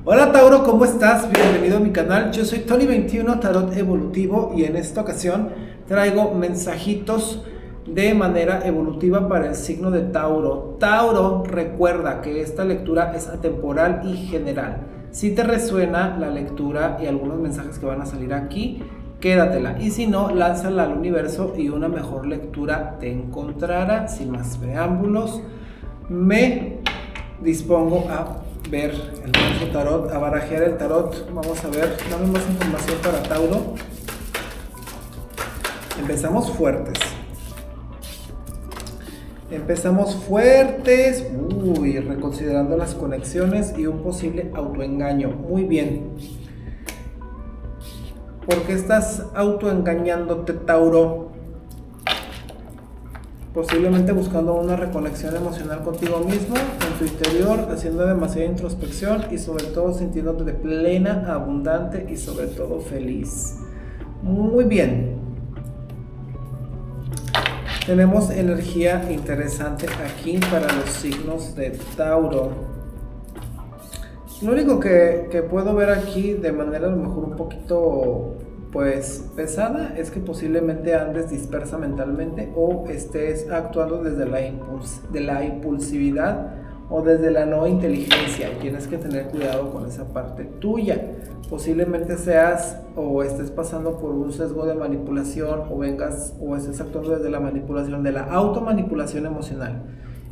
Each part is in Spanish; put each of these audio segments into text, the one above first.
Hola Tauro, ¿cómo estás? Bienvenido a mi canal. Yo soy Tony21 Tarot Evolutivo y en esta ocasión traigo mensajitos de manera evolutiva para el signo de Tauro. Tauro, recuerda que esta lectura es atemporal y general. Si te resuena la lectura y algunos mensajes que van a salir aquí, quédatela. Y si no, lánzala al universo y una mejor lectura te encontrará. Sin más preámbulos, me dispongo a ver el mazo tarot, a barajear el tarot. Vamos a ver, dame más información para Tauro. Empezamos fuertes. Reconsiderando las conexiones y un posible autoengaño. Muy bien. ¿Por qué estás autoengañándote, Tauro? Posiblemente buscando una reconexión emocional contigo mismo, en tu interior, haciendo demasiada introspección y sobre todo sintiéndote plena, abundante y sobre todo feliz. Muy bien. Tenemos energía interesante aquí para los signos de Tauro. Lo único que puedo ver aquí de manera a lo mejor un poquito pesada es que posiblemente andes dispersa mentalmente o estés actuando desde la impulsividad o desde la no inteligencia. Tienes que tener cuidado con esa parte tuya. Posiblemente seas o estés pasando por un sesgo de manipulación o estés actuando desde la manipulación, de la automanipulación emocional.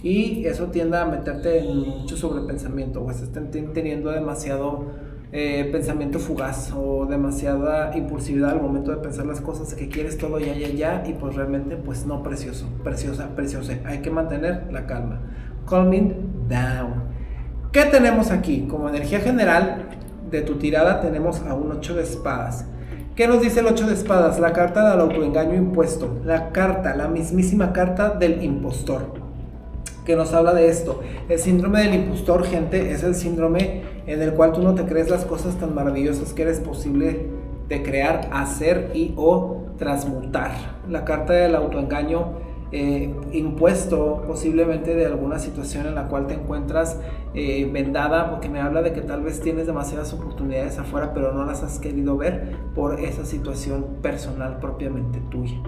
Y eso tiende a meterte en mucho sobrepensamiento o estés teniendo demasiado pensamiento fugaz o demasiada impulsividad al momento de pensar las cosas, que quieres todo ya y pues realmente pues no, preciosa, hay que mantener la calma. Calming down. ¿Qué tenemos aquí? Como energía general de tu tirada tenemos a un 8 de espadas. ¿Qué nos dice el 8 de espadas? La carta del autoengaño impuesto, la mismísima carta del impostor, que nos habla de esto. El síndrome del impostor, gente, es el síndrome en el cual tú no te crees las cosas tan maravillosas que eres posible de crear, hacer y o transmutar. La carta del autoengaño impuesto, posiblemente de alguna situación en la cual te encuentras vendada, porque me habla de que tal vez tienes demasiadas oportunidades afuera, pero no las has querido ver por esa situación personal propiamente tuya.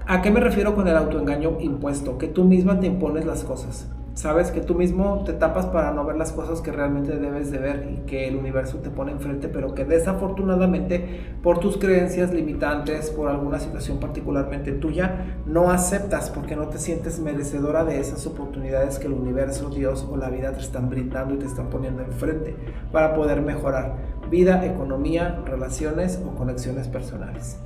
¿A qué me refiero con el autoengaño impuesto? Que tú misma te impones las cosas. Sabes que tú mismo te tapas para no ver las cosas que realmente debes de ver y que el universo te pone enfrente, pero que desafortunadamente por tus creencias limitantes, por alguna situación particularmente tuya, no aceptas porque no te sientes merecedora de esas oportunidades que el universo, Dios o la vida te están brindando y te están poniendo enfrente para poder mejorar vida, economía, relaciones o conexiones personales.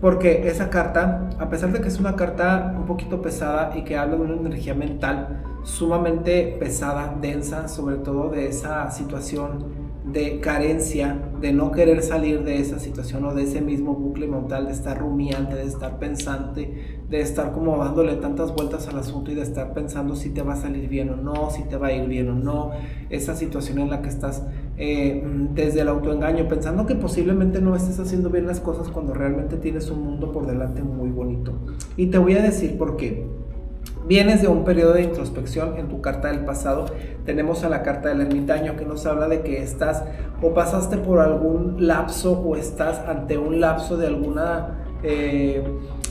Porque esa carta, a pesar de que es una carta un poquito pesada y que habla de una energía mental sumamente pesada, densa, sobre todo de esa situación de carencia, de no querer salir de esa situación o de ese mismo bucle mental, de estar rumiante, de estar pensante, de estar como dándole tantas vueltas al asunto y de estar pensando si te va a salir bien o no, si te va a ir bien o no, esa situación en la que estás desde el autoengaño, pensando que posiblemente no estés haciendo bien las cosas cuando realmente tienes un mundo por delante muy bonito. Y te voy a decir por qué. Vienes de un periodo de introspección. En tu carta del pasado tenemos a la carta del ermitaño, que nos habla de que estás o pasaste por algún lapso o estás ante un lapso de alguna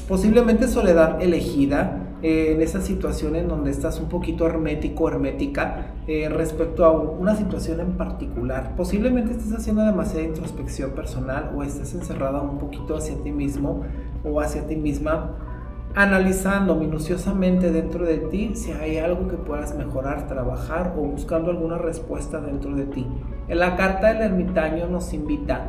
posiblemente soledad elegida, en esa situación en donde estás un poquito hermética respecto a una situación en particular. Posiblemente estés haciendo demasiada introspección personal o estés encerrada un poquito hacia ti mismo o hacia ti misma, analizando minuciosamente dentro de ti si hay algo que puedas mejorar, trabajar o buscando alguna respuesta dentro de ti. En la carta del ermitaño nos invita,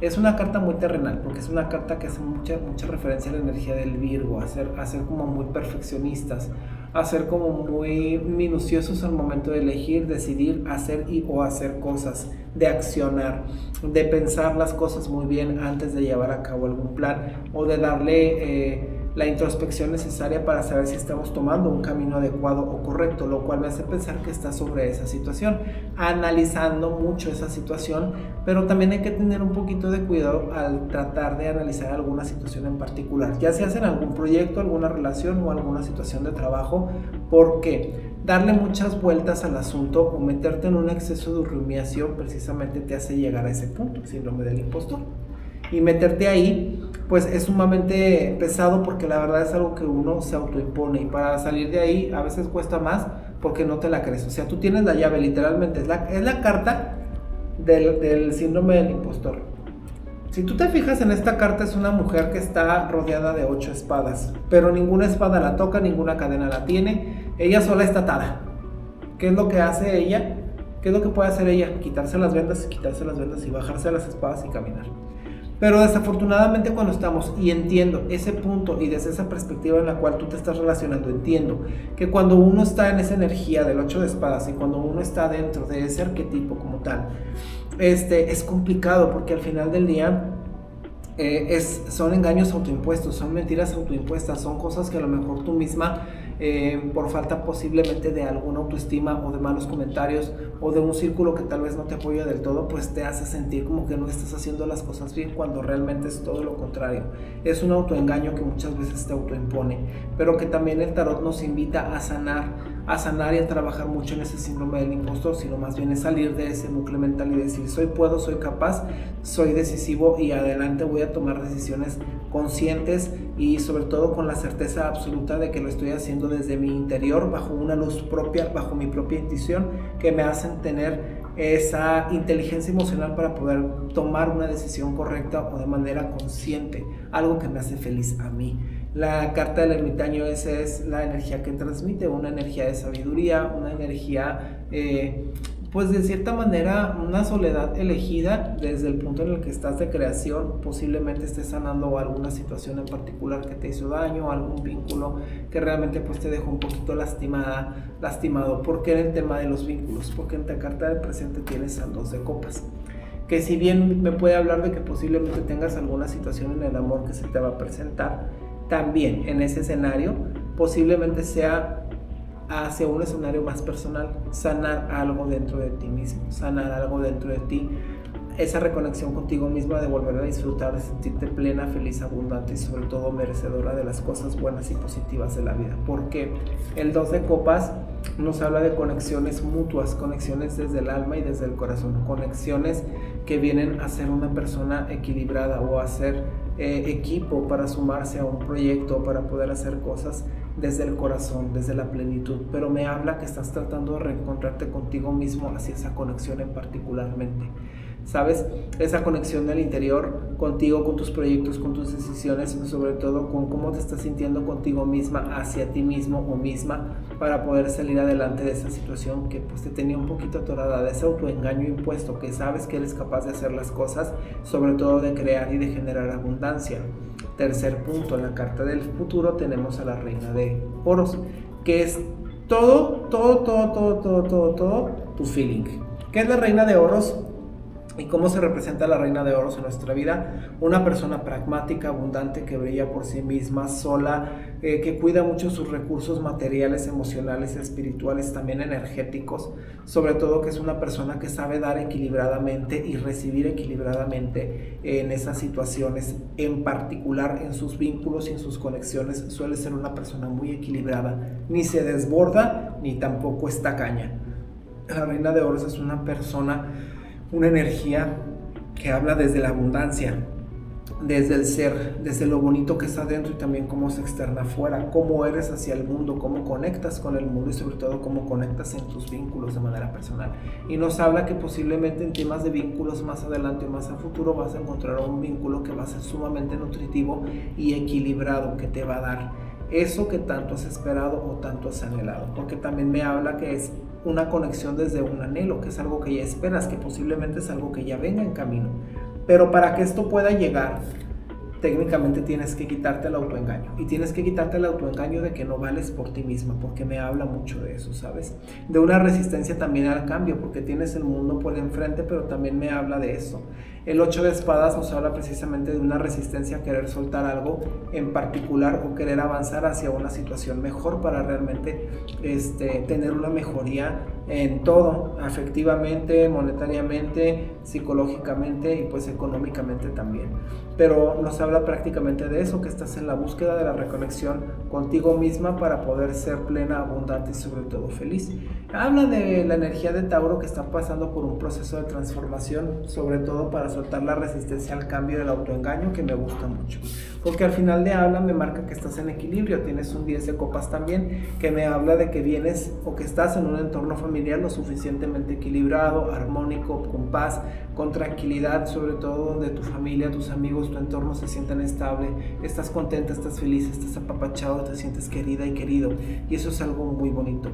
es una carta muy terrenal porque es una carta que hace mucha referencia a la energía del Virgo, a ser como muy perfeccionistas, a ser como muy minuciosos al momento de elegir, decidir, hacer o hacer cosas, de accionar, de pensar las cosas muy bien antes de llevar a cabo algún plan o de darle la introspección necesaria para saber si estamos tomando un camino adecuado o correcto, lo cual me hace pensar que está sobre esa situación, analizando mucho esa situación, pero también hay que tener un poquito de cuidado al tratar de analizar alguna situación en particular, ya sea en algún proyecto, alguna relación o alguna situación de trabajo. ¿Por qué? darle muchas vueltas al asunto o meterte en un exceso de rumiación precisamente te hace llegar a ese punto, síndrome del impostor. Y meterte ahí, pues es sumamente pesado porque la verdad es algo que uno se autoimpone y para salir de ahí a veces cuesta más porque no te la crees. O sea, tú tienes la llave, literalmente, es la carta del síndrome del impostor. Si tú te fijas en esta carta, es una mujer que está rodeada de 8 espadas, pero ninguna espada la toca, ninguna cadena la tiene, ella sola está atada. ¿Qué es lo que hace ella? ¿Qué es lo que puede hacer ella? Quitarse las vendas y bajarse las espadas y caminar. Pero desafortunadamente cuando estamos, y entiendo ese punto y desde esa perspectiva en la cual tú te estás relacionando, entiendo que cuando uno está en esa energía del 8 de espadas y cuando uno está dentro de ese arquetipo como tal, es complicado porque al final del día son engaños autoimpuestos, son mentiras autoimpuestas, son cosas que a lo mejor tú misma, por falta posiblemente de alguna autoestima o de malos comentarios o de un círculo que tal vez no te apoya del todo, pues te hace sentir como que no estás haciendo las cosas bien cuando realmente es todo lo contrario. Es un autoengaño que muchas veces te autoimpone, pero que también el tarot nos invita a sanar y a trabajar mucho en ese síndrome del impostor, sino más bien es salir de ese bucle mental y decir soy capaz, soy decisivo y adelante voy a tomar decisiones conscientes y sobre todo con la certeza absoluta de que lo estoy haciendo desde mi interior, bajo una luz propia, bajo mi propia intuición, que me hacen tener esa inteligencia emocional para poder tomar una decisión correcta o de manera consciente, algo que me hace feliz a mí. La carta del ermitaño, esa es la energía que transmite, una energía de sabiduría, una energía, pues de cierta manera, una soledad elegida desde el punto en el que estás de creación. Posiblemente estés sanando alguna situación en particular que te hizo daño, algún vínculo que realmente pues te dejó un poquito lastimado. ¿Por qué en el tema de los vínculos? Porque en la carta del presente tienes al 2 de copas, que si bien me puede hablar de que posiblemente tengas alguna situación en el amor que se te va a presentar, también en ese escenario posiblemente sea hacia un escenario más personal, sanar algo dentro de ti mismo, sanar algo dentro de ti, esa reconexión contigo misma, de volver a disfrutar, de sentirte plena, feliz, abundante y sobre todo merecedora de las cosas buenas y positivas de la vida. Porque el 2 de copas nos habla de conexiones mutuas, conexiones desde el alma y desde el corazón, conexiones que vienen a ser una persona equilibrada o a ser equipo para sumarse a un proyecto, para poder hacer cosas desde el corazón, desde la plenitud, pero me habla que estás tratando de reencontrarte contigo mismo hacia esa conexión en particularmente. ¿Sabes? Esa conexión del interior, contigo, con tus proyectos, con tus decisiones, sobre todo con cómo te estás sintiendo contigo misma, hacia ti mismo o misma, para poder salir adelante de esa situación que pues te tenía un poquito atorada, de ese autoengaño impuesto, que sabes que eres capaz de hacer las cosas, sobre todo de crear y de generar abundancia. Tercer punto, en la carta del futuro tenemos a la reina de oros, que es todo tu feeling. ¿Qué es la reina de oros? ¿Y cómo se representa la reina de oros en nuestra vida? Una persona pragmática, abundante, que brilla por sí misma, sola, que cuida mucho sus recursos materiales, emocionales, espirituales, también energéticos. Sobre todo que es una persona que sabe dar equilibradamente y recibir equilibradamente en esas situaciones. En particular en sus vínculos y en sus conexiones suele ser una persona muy equilibrada. Ni se desborda, ni tampoco es tacaña. La reina de oros es una persona, una energía que habla desde la abundancia, desde el ser, desde lo bonito que está dentro y también cómo se externa afuera, cómo eres hacia el mundo, cómo conectas con el mundo y sobre todo cómo conectas en tus vínculos de manera personal. Y nos habla que posiblemente en temas de vínculos más adelante o más a futuro vas a encontrar un vínculo que va a ser sumamente nutritivo y equilibrado, que te va a dar eso que tanto has esperado o tanto has anhelado, porque también me habla que es una conexión desde un anhelo, que es algo que ya esperas, que posiblemente es algo que ya venga en camino, pero para que esto pueda llegar, técnicamente tienes que quitarte el autoengaño, y tienes que quitarte el autoengaño de que no vales por ti misma, porque me habla mucho de eso, ¿sabes? De una resistencia también al cambio, porque tienes el mundo por enfrente, pero también me habla de eso. El 8 de espadas nos habla precisamente de una resistencia a querer soltar algo en particular o querer avanzar hacia una situación mejor para realmente tener una mejoría en todo, afectivamente, monetariamente, psicológicamente y pues económicamente también. Pero nos habla prácticamente de eso, que estás en la búsqueda de la reconexión contigo misma para poder ser plena, abundante y sobre todo feliz. Habla de la energía de Tauro que está pasando por un proceso de transformación, sobre todo para soltar la resistencia al cambio del autoengaño, que me gusta mucho. Porque al final de habla me marca que estás en equilibrio, tienes un 10 de copas también, que me habla de que vienes o que estás en un entorno familiar lo suficientemente equilibrado, armónico, con paz, con tranquilidad, sobre todo donde tu familia, tus amigos, tu entorno se sientan estable, estás contenta, estás feliz, estás apapachado, te sientes querida y querido, y eso es algo muy bonito.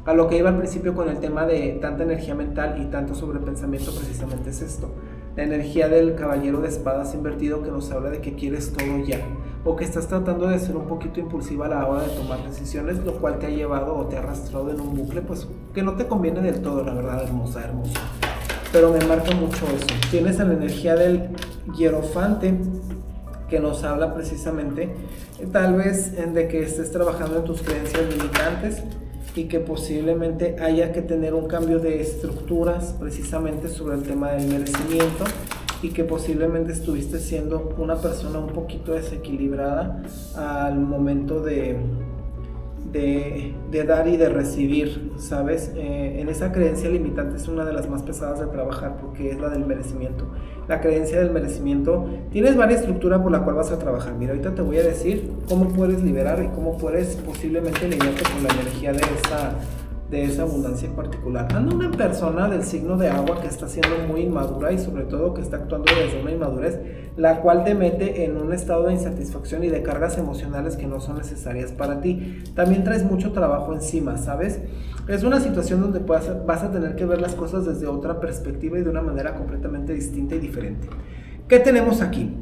A lo que iba al principio con el tema de tanta energía mental y tanto sobrepensamiento, precisamente es esto. La energía del caballero de espadas invertido, que nos habla de que quieres todo ya, o que estás tratando de ser un poquito impulsiva a la hora de tomar decisiones, lo cual te ha llevado o te ha arrastrado en un bucle pues que no te conviene del todo, la verdad, hermosa. Pero me marca mucho eso. Tienes la energía del hierofante, que nos habla precisamente tal vez de que estés trabajando en tus creencias limitantes y que posiblemente haya que tener un cambio de estructuras precisamente sobre el tema del merecimiento, y que posiblemente estuviste siendo una persona un poquito desequilibrada al momento de dar y de recibir, ¿sabes? En esa creencia limitante es una de las más pesadas de trabajar, porque es la del merecimiento. La creencia del merecimiento, tienes varias estructuras por la cual vas a trabajar. Mira, ahorita te voy a decir cómo puedes liberar y cómo puedes posiblemente lidiarte con la energía de esa abundancia en particular. Anda una persona del signo de agua que está siendo muy inmadura y sobre todo que está actuando desde una inmadurez, la cual te mete en un estado de insatisfacción y de cargas emocionales que no son necesarias para ti. También traes mucho trabajo encima, ¿sabes? Es una situación donde vas a tener que ver las cosas desde otra perspectiva y de una manera completamente distinta y diferente. ¿Qué tenemos aquí?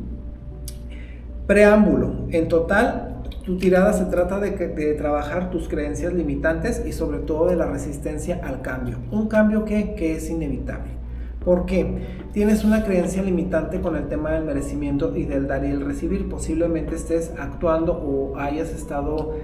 Preámbulo. En total, tu tirada se trata de trabajar tus creencias limitantes y sobre todo de la resistencia al cambio. Un cambio que es inevitable. ¿Por qué? Tienes una creencia limitante con el tema del merecimiento y del dar y el recibir. Posiblemente estés actuando o hayas estado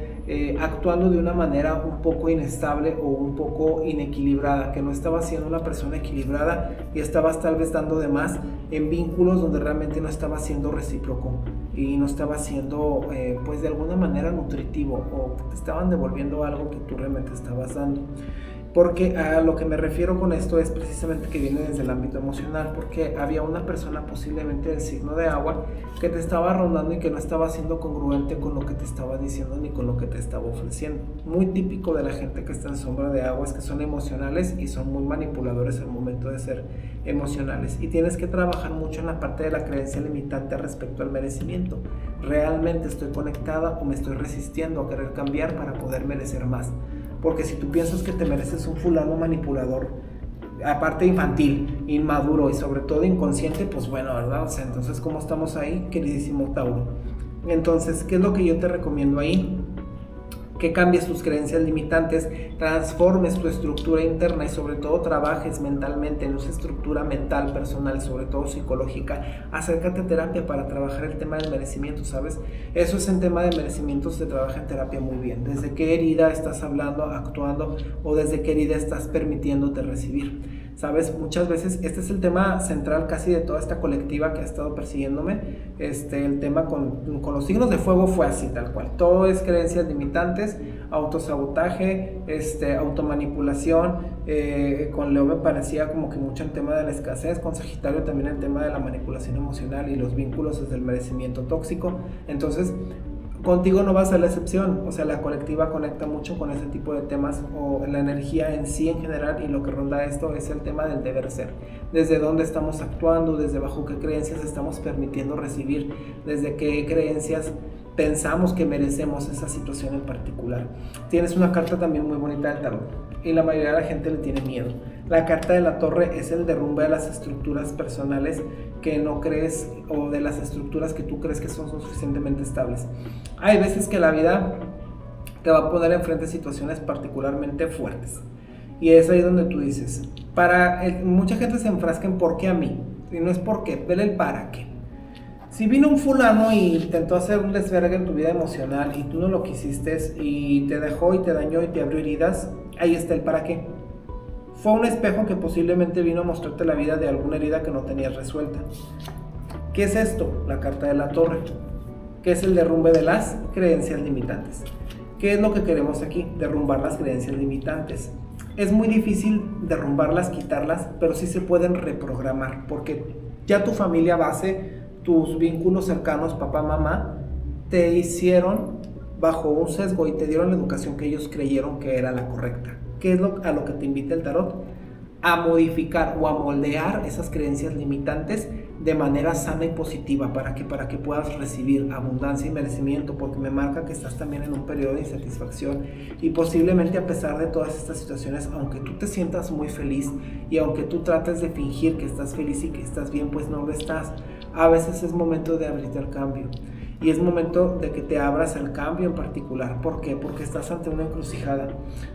actuando de una manera un poco inestable o un poco inequilibrada, que no estabas siendo una persona equilibrada y estabas tal vez dando de más en vínculos donde realmente no estaba siendo recíproco y no estaba siendo pues de alguna manera nutritivo, o te estaban devolviendo algo que tú realmente estabas dando. Porque a lo que me refiero con esto es precisamente que viene desde el ámbito emocional, porque había una persona posiblemente del signo de agua que te estaba rondando y que no estaba siendo congruente con lo que te estaba diciendo ni con lo que te estaba ofreciendo. Muy típico de la gente que está en sombra de agua es que son emocionales y son muy manipuladores al momento de ser emocionales, y tienes que trabajar mucho en la parte de la creencia limitante respecto al merecimiento. ¿Realmente estoy conectada o me estoy resistiendo a querer cambiar para poder merecer más? Porque si tú piensas que te mereces un fulano manipulador, aparte infantil, inmaduro y sobre todo inconsciente, pues bueno, ¿verdad? O sea, entonces, ¿cómo estamos ahí, queridísimo Tauro? Entonces, ¿qué es lo que yo te recomiendo ahí? Que cambies tus creencias limitantes, transformes tu estructura interna y sobre todo trabajes mentalmente en esa estructura mental, personal, sobre todo psicológica. Acércate a terapia para trabajar el tema del merecimiento, ¿sabes? Eso es en tema de merecimiento, se trabaja en terapia muy bien. Desde qué herida estás hablando, actuando, o desde qué herida estás permitiéndote recibir. ¿Sabes? Muchas veces este es el tema central casi de toda esta colectiva que ha estado persiguiéndome. El tema con los signos de fuego fue así, tal cual. Todo es creencias limitantes, autosabotaje, automanipulación. Con Leo me parecía como que mucho el tema de la escasez. Con Sagitario también el tema de la manipulación emocional y los vínculos desde el merecimiento tóxico. Entonces, contigo no va a ser la excepción. O sea, la colectiva conecta mucho con ese tipo de temas, o la energía en sí en general, y lo que ronda esto es el tema del deber ser. Desde dónde estamos actuando, desde bajo qué creencias estamos permitiendo recibir, desde qué creencias pensamos que merecemos esa situación en particular. Tienes una carta también muy bonita del tarot y la mayoría de la gente le tiene miedo. La carta de la torre es el derrumbe de las estructuras personales que no crees, o de las estructuras que tú crees que son suficientemente estables. Hay veces que la vida te va a poner enfrente situaciones particularmente fuertes, y es ahí donde tú dices, mucha gente se enfrasca en ¿por qué a mí? Y no es por qué, vele el para qué. Si vino un fulano y intentó hacer un desvergue en tu vida emocional y tú no lo quisiste y te dejó y te dañó y te abrió heridas, ahí está el para qué. Fue un espejo que posiblemente vino a mostrarte la vida de alguna herida que no tenías resuelta. ¿Qué es esto? La carta de la torre, que es el derrumbe de las creencias limitantes. ¿Qué es lo que queremos aquí? Derrumbar las creencias limitantes. Es muy difícil derrumbarlas, quitarlas, pero sí se pueden reprogramar, porque ya tu familia base, tus vínculos cercanos, papá, mamá, te hicieron bajo un sesgo y te dieron la educación que ellos creyeron que era la correcta. ¿Qué es a lo que te invita el tarot? A modificar o a moldear esas creencias limitantes de manera sana y positiva para que puedas recibir abundancia y merecimiento, porque me marca que estás también en un periodo de insatisfacción y posiblemente a pesar de todas estas situaciones, aunque tú te sientas muy feliz y aunque tú trates de fingir que estás feliz y que estás bien, pues no lo estás. A veces es momento de abrirte al cambio. Y es momento de que te abras al cambio en particular. ¿Por qué? Porque estás ante una encrucijada,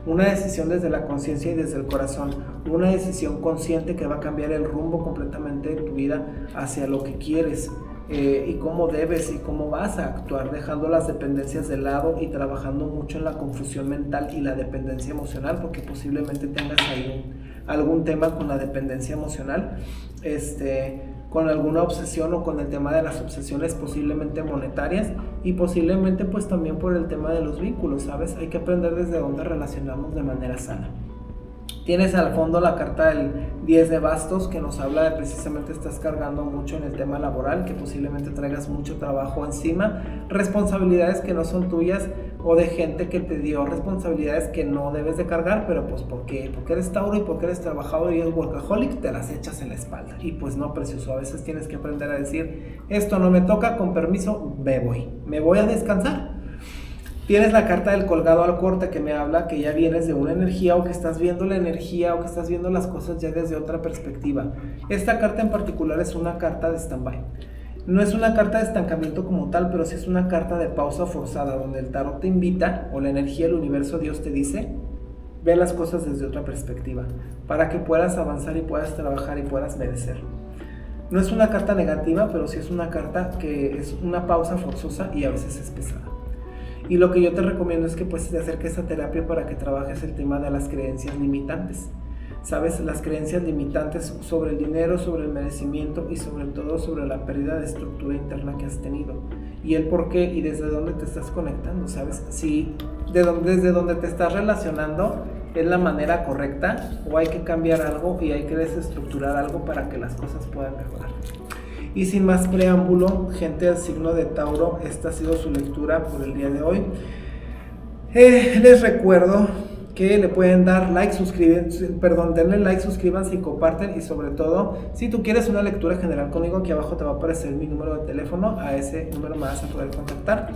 una decisión desde la conciencia y desde el corazón, una decisión consciente que va a cambiar el rumbo completamente de tu vida hacia lo que quieres y cómo debes y cómo vas a actuar, dejando las dependencias de lado y trabajando mucho en la confusión mental y la dependencia emocional, porque posiblemente tengas ahí algún tema con la dependencia emocional, con alguna obsesión o con el tema de las obsesiones posiblemente monetarias y posiblemente pues también por el tema de los vínculos, ¿sabes? Hay que aprender desde dónde relacionarnos de manera sana. Tienes al fondo la carta del 10 de bastos que nos habla de precisamente estás cargando mucho en el tema laboral, que posiblemente traigas mucho trabajo encima, responsabilidades que no son tuyas o de gente que te dio responsabilidades que no debes de cargar, pero pues porque eres Tauro y porque eres trabajador y eres workaholic, te las echas en la espalda. Y pues no, precioso, a veces tienes que aprender a decir, esto no me toca, con permiso, me voy a descansar. Tienes la carta del colgado al corte que me habla que ya vienes de una energía o que estás viendo la energía o que estás viendo las cosas ya desde otra perspectiva. Esta carta en particular es una carta de stand-by. No es una carta de estancamiento como tal, pero sí es una carta de pausa forzada donde el tarot te invita, o la energía del universo, Dios te dice, ve las cosas desde otra perspectiva para que puedas avanzar y puedas trabajar y puedas merecer. No es una carta negativa, pero sí es una carta que es una pausa forzosa y a veces es pesada. Y lo que yo te recomiendo es que pues te acerques a terapia para que trabajes el tema de las creencias limitantes. ¿Sabes? Las creencias limitantes sobre el dinero, sobre el merecimiento y sobre todo sobre la pérdida de estructura interna que has tenido. Y el por qué y desde dónde te estás conectando, ¿sabes? Si desde donde te estás relacionando es la manera correcta o hay que cambiar algo y hay que desestructurar algo para que las cosas puedan mejorar. Y sin más preámbulo, gente del signo de Tauro, esta ha sido su lectura por el día de hoy. Les recuerdo que le pueden dar like, denle like, suscríbanse y comparten. Y sobre todo, si tú quieres una lectura general conmigo, aquí abajo te va a aparecer mi número de teléfono. A ese número me vas a poder contactar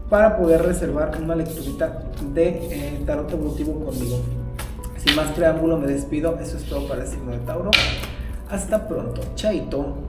para poder reservar una lecturita de tarot evolutivo conmigo. Sin más preámbulo, me despido. Eso es todo para el signo de Tauro. Hasta pronto. Chaito.